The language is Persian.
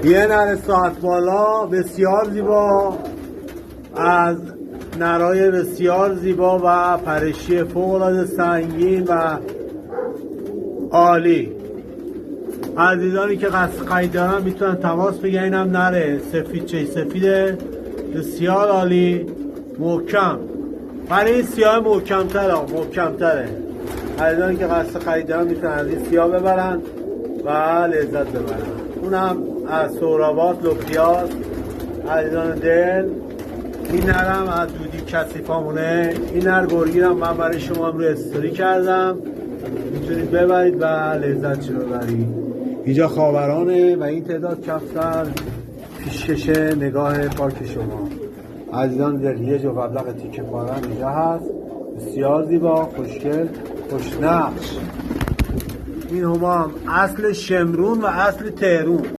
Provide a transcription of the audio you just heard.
یه نر ساعت بالا بسیار زیبا، از نرای بسیار زیبا و پرشی فوق‌العاده سنگین و عالی. عزیزانی که قصد خرید دارن میتونن تماس بگیرن. اینم نره سفید چه سفیده بسیار عالی، محکم. برای این سیاه محکمتره. عزیزانی که قصد خرید دارن میتونن از این سیاه ببرن و لذت ببرن. اونم از سهرابات لوپیاس. عزیزان دل، این نرم از دودی کثیفامونه. این نر گرگیرم من برای شما روی استوری کردم، میتونید ببرید و لذتش ببرید. اینجا خاورانه و این تعداد کفتر پیشکش نگاه پاک شما. عزیزان دل، یه جو مبلغ تیکه پارم اینجا هست، بسیار زیبا، خوشگل، خوشنقش. این هم اصل شمرون و اصل تهرون.